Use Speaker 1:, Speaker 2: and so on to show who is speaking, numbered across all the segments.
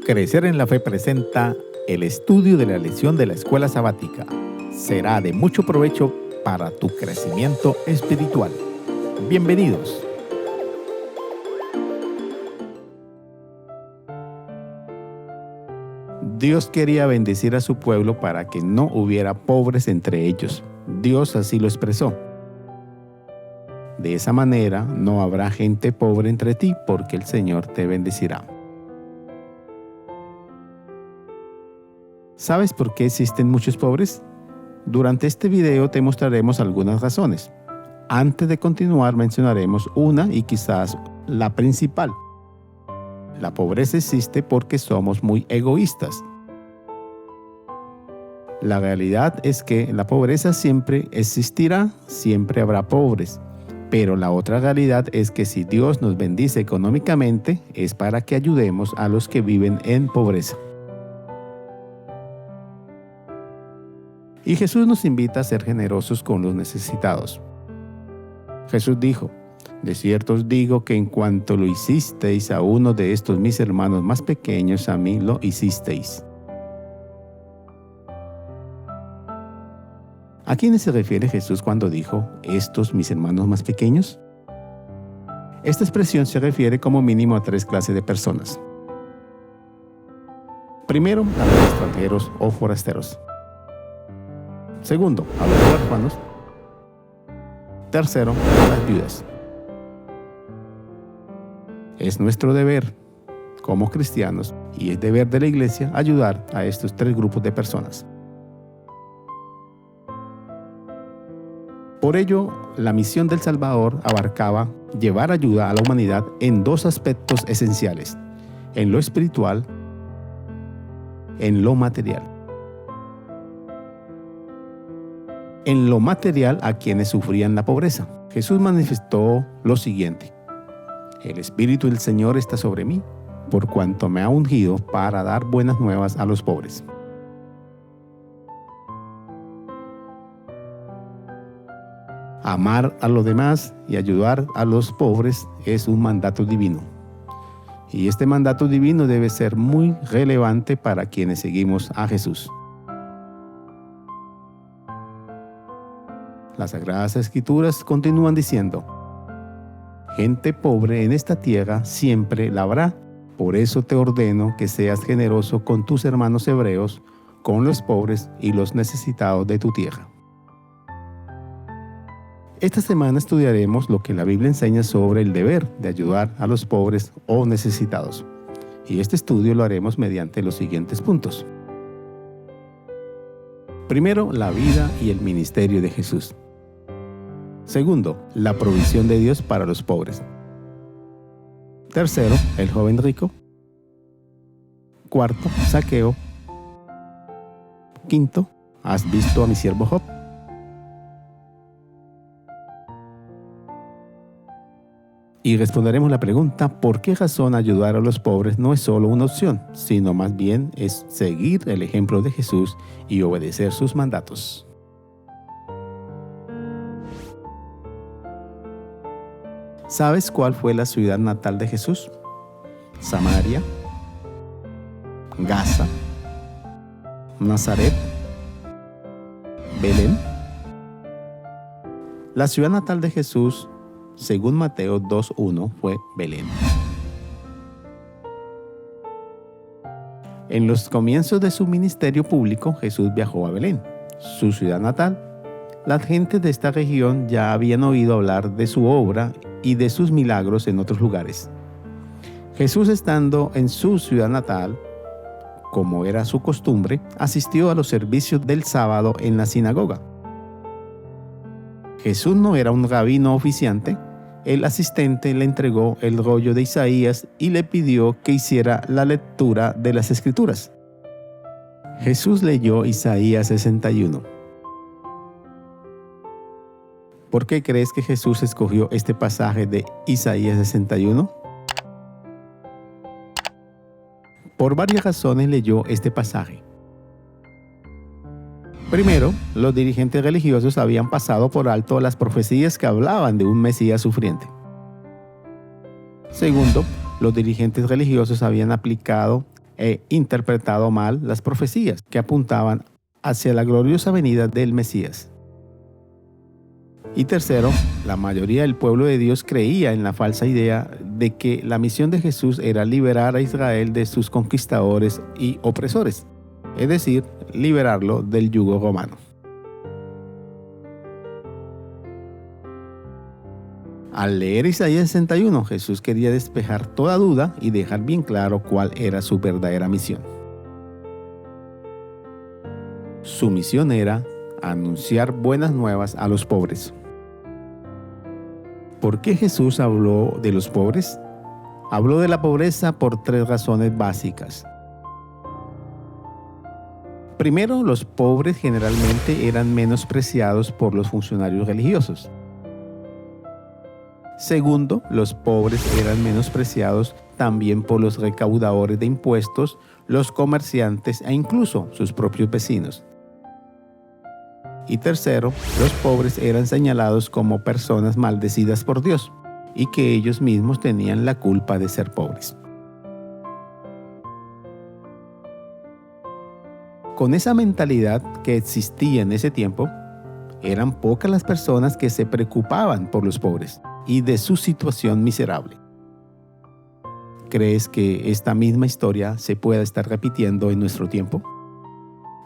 Speaker 1: Crecer en la Fe presenta el estudio de la lección de la escuela sabática. Será de mucho provecho para tu crecimiento espiritual. Bienvenidos. Dios quería bendecir a su pueblo para que no hubiera pobres entre ellos. Dios así lo expresó. De esa manera no habrá gente pobre entre ti, porque el Señor te bendecirá. ¿Sabes por qué existen muchos pobres? Durante este video te mostraremos algunas razones. Antes de continuar mencionaremos una y quizás la principal. La pobreza existe porque somos muy egoístas. La realidad es que la pobreza siempre existirá, siempre habrá pobres. Pero la otra realidad es que si Dios nos bendice económicamente, es para que ayudemos a los que viven en pobreza. Y Jesús nos invita a ser generosos con los necesitados. Jesús dijo: de cierto os digo que en cuanto lo hicisteis a uno de estos mis hermanos más pequeños, a mí lo hicisteis. ¿A quiénes se refiere Jesús cuando dijo estos mis hermanos más pequeños? Esta expresión se refiere como mínimo a 3 clases de personas. Primero, a los extranjeros o forasteros. Segundo, a los huérfanos. Tercero, a las viudas. Es nuestro deber como cristianos y es deber de la iglesia ayudar a estos 3 grupos de personas. Por ello, la misión del Salvador abarcaba llevar ayuda a la humanidad en 2 aspectos esenciales: en lo espiritual, en lo material. En lo material, a quienes sufrían la pobreza. Jesús manifestó lo siguiente: el Espíritu del Señor está sobre mí, por cuanto me ha ungido para dar buenas nuevas a los pobres. Amar a los demás y ayudar a los pobres es un mandato divino. Y este mandato divino debe ser muy relevante para quienes seguimos a Jesús. Las Sagradas Escrituras continúan diciendo: gente pobre en esta tierra siempre la habrá. Por eso te ordeno que seas generoso con tus hermanos hebreos, con los pobres y los necesitados de tu tierra. Esta semana estudiaremos lo que la Biblia enseña sobre el deber de ayudar a los pobres o necesitados. Y este estudio lo haremos mediante los siguientes puntos. Primero, la vida y el ministerio de Jesús. Segundo, la provisión de Dios para los pobres. Tercero, el joven rico. Cuarto, Zaqueo. Quinto, ¿has visto a mi siervo Job? Y responderemos la pregunta: ¿por qué razón ayudar a los pobres no es solo una opción, sino más bien es seguir el ejemplo de Jesús y obedecer sus mandatos? ¿Sabes cuál fue la ciudad natal de Jesús? Samaria, Gaza, Nazaret, Belén. La ciudad natal de Jesús, según Mateo 2:1, fue Belén. En los comienzos de su ministerio público, Jesús viajó a Belén, su ciudad natal. Las gentes de esta región ya habían oído hablar de su obra y de sus milagros en otros lugares. Jesús, estando en su ciudad natal, como era su costumbre, asistió a los servicios del sábado en la sinagoga. Jesús no era un rabino oficiante. El asistente le entregó el rollo de Isaías y le pidió que hiciera la lectura de las Escrituras. Jesús leyó Isaías 61. ¿Por qué crees que Jesús escogió este pasaje de Isaías 61? Por varias razones leyó este pasaje. Primero, los dirigentes religiosos habían pasado por alto las profecías que hablaban de un Mesías sufriente. Segundo, los dirigentes religiosos habían aplicado e interpretado mal las profecías que apuntaban hacia la gloriosa venida del Mesías. Y tercero, la mayoría del pueblo de Dios creía en la falsa idea de que la misión de Jesús era liberar a Israel de sus conquistadores y opresores, es decir, liberarlo del yugo romano. Al leer Isaías 61, Jesús quería despejar toda duda y dejar bien claro cuál era su verdadera misión. Su misión era anunciar buenas nuevas a los pobres. ¿Por qué Jesús habló de los pobres? Habló de la pobreza por 3 razones básicas. Primero, los pobres generalmente eran menospreciados por los funcionarios religiosos. Segundo, los pobres eran menospreciados también por los recaudadores de impuestos, los comerciantes e incluso sus propios vecinos. Y tercero, los pobres eran señalados como personas maldecidas por Dios y que ellos mismos tenían la culpa de ser pobres. Con esa mentalidad que existía en ese tiempo, eran pocas las personas que se preocupaban por los pobres y de su situación miserable. ¿Crees que esta misma historia se pueda estar repitiendo en nuestro tiempo?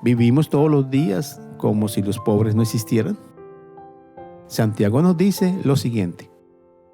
Speaker 1: ¿Vivimos todos los días como si los pobres no existieran? Santiago nos dice lo siguiente: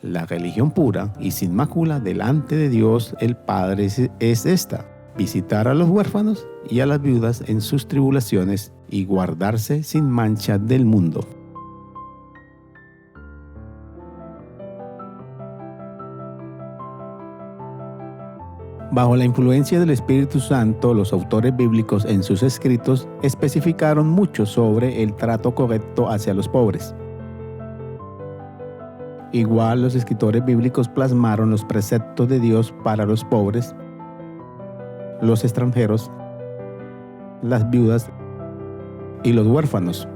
Speaker 1: la religión pura y sin mácula delante de Dios el Padre es esta: visitar a los huérfanos y a las viudas en sus tribulaciones y guardarse sin mancha del mundo. Bajo la influencia del Espíritu Santo, los autores bíblicos en sus escritos especificaron mucho sobre el trato correcto hacia los pobres. Igual, los escritores bíblicos plasmaron los preceptos de Dios para los pobres, los extranjeros, las viudas y los huérfanos.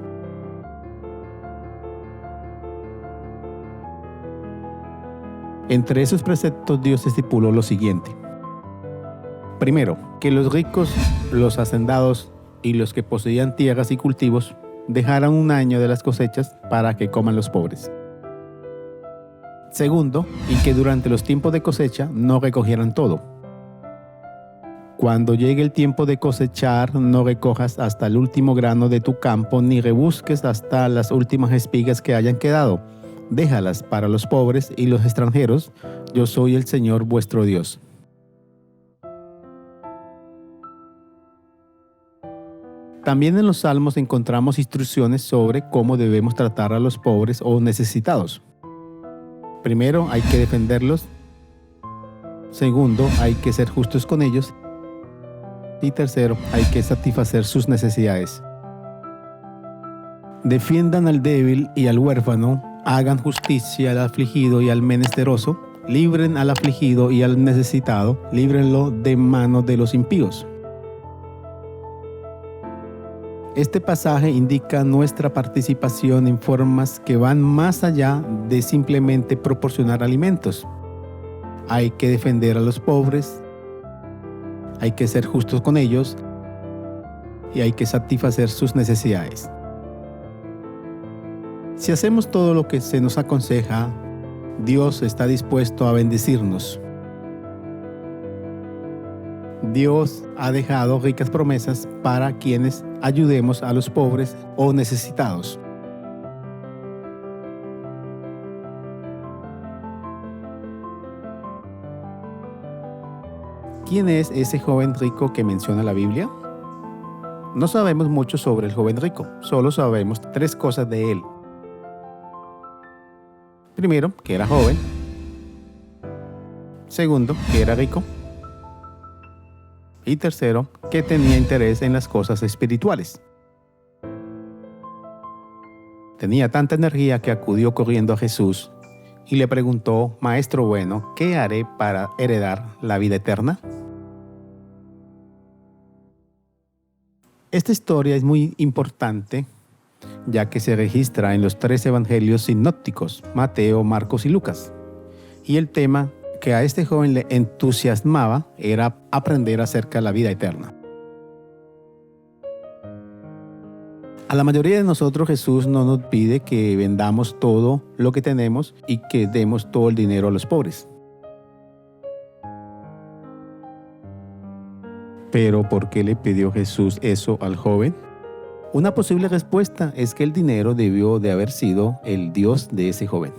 Speaker 1: Entre esos preceptos, Dios estipuló lo siguiente. Primero, que los ricos, los hacendados y los que poseían tierras y cultivos dejaran un año de las cosechas para que coman los pobres. Segundo, y que durante los tiempos de cosecha no recogieran todo. Cuando llegue el tiempo de cosechar, no recojas hasta el último grano de tu campo, ni rebusques hasta las últimas espigas que hayan quedado. Déjalas para los pobres y los extranjeros. Yo soy el Señor vuestro Dios. También en los Salmos encontramos instrucciones sobre cómo debemos tratar a los pobres o necesitados. Primero, hay que defenderlos. Segundo, hay que ser justos con ellos. Y tercero, hay que satisfacer sus necesidades. Defiendan al débil y al huérfano, hagan justicia al afligido y al menesteroso, libren al afligido y al necesitado, líbrenlo de manos de los impíos. Este pasaje indica nuestra participación en formas que van más allá de simplemente proporcionar alimentos. Hay que defender a los pobres, hay que ser justos con ellos y hay que satisfacer sus necesidades. Si hacemos todo lo que se nos aconseja, Dios está dispuesto a bendecirnos. Dios ha dejado ricas promesas para quienes ayudemos a los pobres o necesitados. ¿Quién es ese joven rico que menciona la Biblia? No sabemos mucho sobre el joven rico, solo sabemos 3 cosas de él. Primero, que era joven. Segundo, que era rico. Y tercero, que tenía interés en las cosas espirituales. Tenía tanta energía que acudió corriendo a Jesús y le preguntó: Maestro bueno, ¿qué haré para heredar la vida eterna? Esta historia es muy importante, ya que se registra en los 3 evangelios sinópticos, Mateo, Marcos y Lucas. Y el tema que a este joven le entusiasmaba era aprender acerca de la vida eterna. A la mayoría de nosotros Jesús no nos pide que vendamos todo lo que tenemos y que demos todo el dinero a los pobres. Pero ¿por qué le pidió Jesús eso al joven? Una posible respuesta es que el dinero debió de haber sido el Dios de ese joven.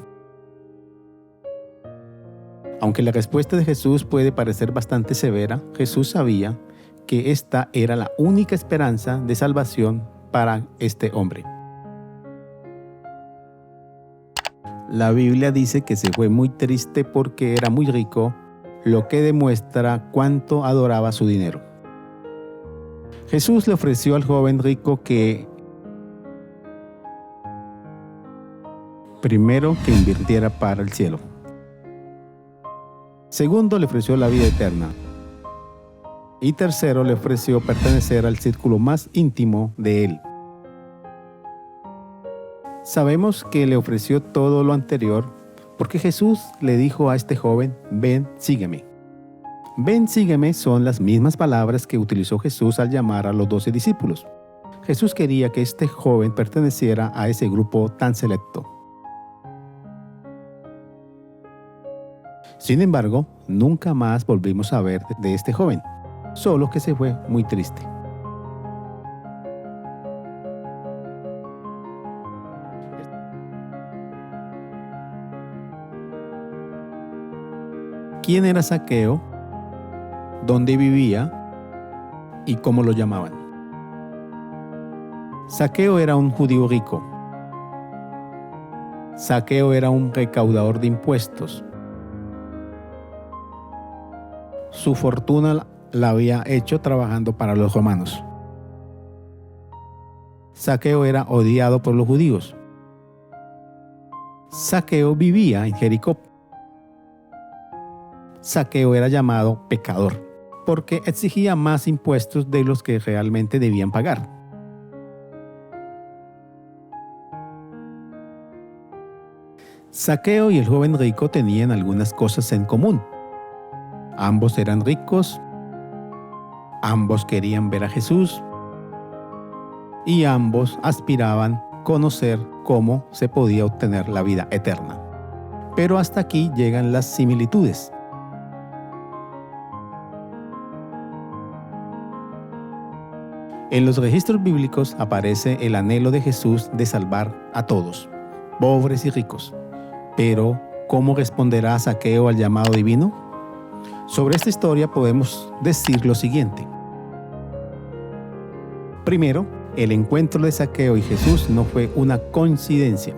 Speaker 1: Aunque la respuesta de Jesús puede parecer bastante severa, Jesús sabía que esta era la única esperanza de salvación para este hombre. La Biblia dice que se fue muy triste porque era muy rico, lo que demuestra cuánto adoraba su dinero. Jesús le ofreció al joven rico primero que invirtiera para el cielo. Segundo, le ofreció la vida eterna. Y tercero, le ofreció pertenecer al círculo más íntimo de él. Sabemos que le ofreció todo lo anterior porque Jesús le dijo a este joven: ven, sígueme. Ven, sígueme son las mismas palabras que utilizó Jesús al llamar a los 12 discípulos. Jesús quería que este joven perteneciera a ese grupo tan selecto. Sin embargo, nunca más volvimos a ver de este joven, solo que se fue muy triste. ¿Quién era Zaqueo? ¿Dónde vivía? ¿Y cómo lo llamaban? Zaqueo era un judío rico. Zaqueo era un recaudador de impuestos. Su fortuna la había hecho trabajando para los romanos. Zaqueo era odiado por los judíos. Zaqueo vivía en Jericó. Zaqueo era llamado pecador porque exigía más impuestos de los que realmente debían pagar. Zaqueo y el joven rico tenían algunas cosas en común. Ambos eran ricos, ambos querían ver a Jesús y ambos aspiraban a conocer cómo se podía obtener la vida eterna. Pero hasta aquí llegan las similitudes. En los registros bíblicos aparece el anhelo de Jesús de salvar a todos, pobres y ricos. Pero, ¿cómo responderá Zaqueo al llamado divino? Sobre esta historia podemos decir lo siguiente. Primero, el encuentro de Zaqueo y Jesús no fue una coincidencia.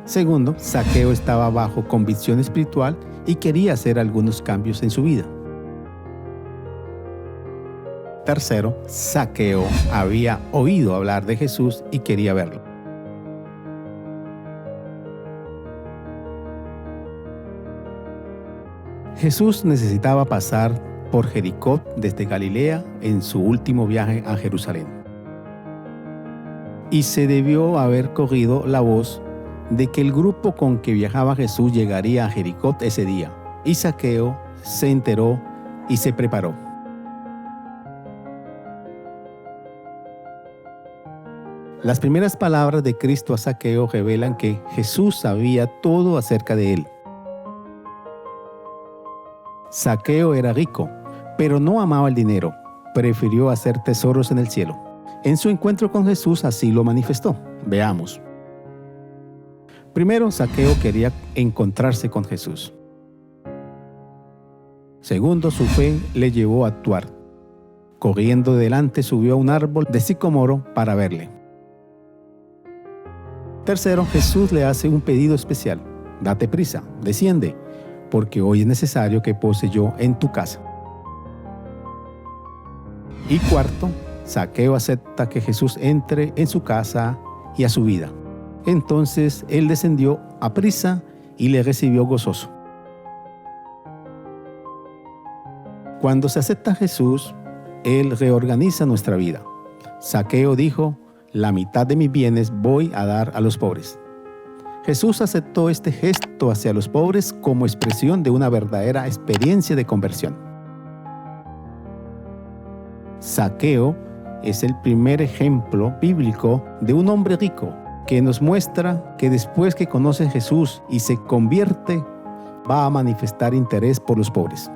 Speaker 1: Segundo, Zaqueo estaba bajo convicción espiritual y quería hacer algunos cambios en su vida. Tercero, Zaqueo había oído hablar de Jesús y quería verlo. Jesús necesitaba pasar por Jericó desde Galilea en su último viaje a Jerusalén. Y se debió haber corrido la voz de que el grupo con que viajaba Jesús llegaría a Jericó ese día. Y Zaqueo se enteró y se preparó. Las primeras palabras de Cristo a Zaqueo revelan que Jesús sabía todo acerca de él. Zaqueo era rico, pero no amaba el dinero. Prefirió hacer tesoros en el cielo. En su encuentro con Jesús así lo manifestó. Veamos. Primero, Zaqueo quería encontrarse con Jesús. Segundo, su fe le llevó a actuar. Corriendo delante, subió a un árbol de sicómoro para verle. Tercero, Jesús le hace un pedido especial. Date prisa, desciende, porque hoy es necesario que pose yo en tu casa. Y cuarto, Zaqueo acepta que Jesús entre en su casa y a su vida. Entonces él descendió a prisa y le recibió gozoso. Cuando se acepta a Jesús, él reorganiza nuestra vida. Zaqueo dijo: la mitad de mis bienes voy a dar a los pobres. Jesús aceptó este gesto hacia los pobres como expresión de una verdadera experiencia de conversión. Zaqueo es el primer ejemplo bíblico de un hombre rico que nos muestra que después que conoce a Jesús y se convierte, va a manifestar interés por los pobres.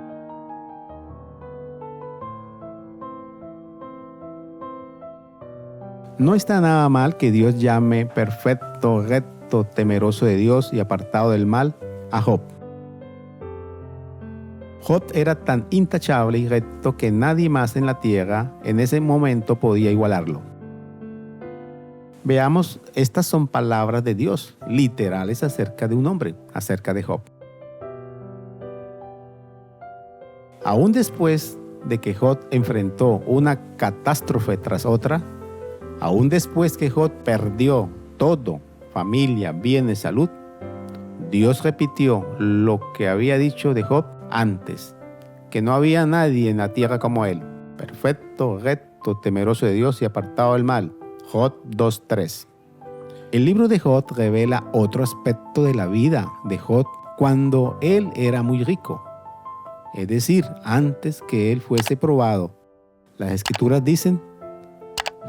Speaker 1: No está nada mal que Dios llame perfecto, recto, temeroso de Dios y apartado del mal a Job. Job era tan intachable y recto que nadie más en la tierra en ese momento podía igualarlo. Veamos, estas son palabras de Dios, literales acerca de un hombre, acerca de Job. Aún después de que Job enfrentó una catástrofe tras otra, aún después que Job perdió todo, familia, bienes, salud, Dios repitió lo que había dicho de Job antes, que no había nadie en la tierra como él, perfecto, recto, temeroso de Dios y apartado del mal. Job 2:3. El libro de Job revela otro aspecto de la vida de Job cuando él era muy rico, es decir, antes que él fuese probado. Las escrituras dicen: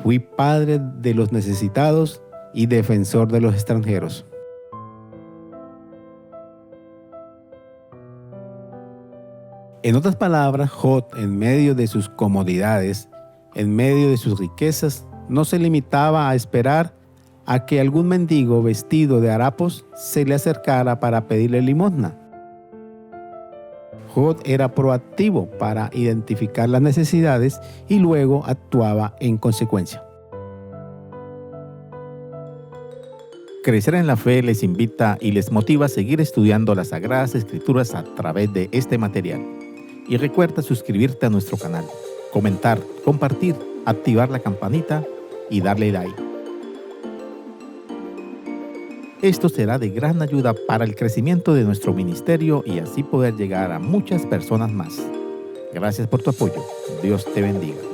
Speaker 1: fui padre de los necesitados y defensor de los extranjeros. En otras palabras, Job, en medio de sus comodidades, en medio de sus riquezas, no se limitaba a esperar a que algún mendigo vestido de harapos se le acercara para pedirle limosna. Job era proactivo para identificar las necesidades y luego actuaba en consecuencia. Crecer en la Fe les invita y les motiva a seguir estudiando las Sagradas Escrituras a través de este material. Y recuerda suscribirte a nuestro canal, comentar, compartir, activar la campanita y darle like. Esto será de gran ayuda para el crecimiento de nuestro ministerio y así poder llegar a muchas personas más. Gracias por tu apoyo. Dios te bendiga.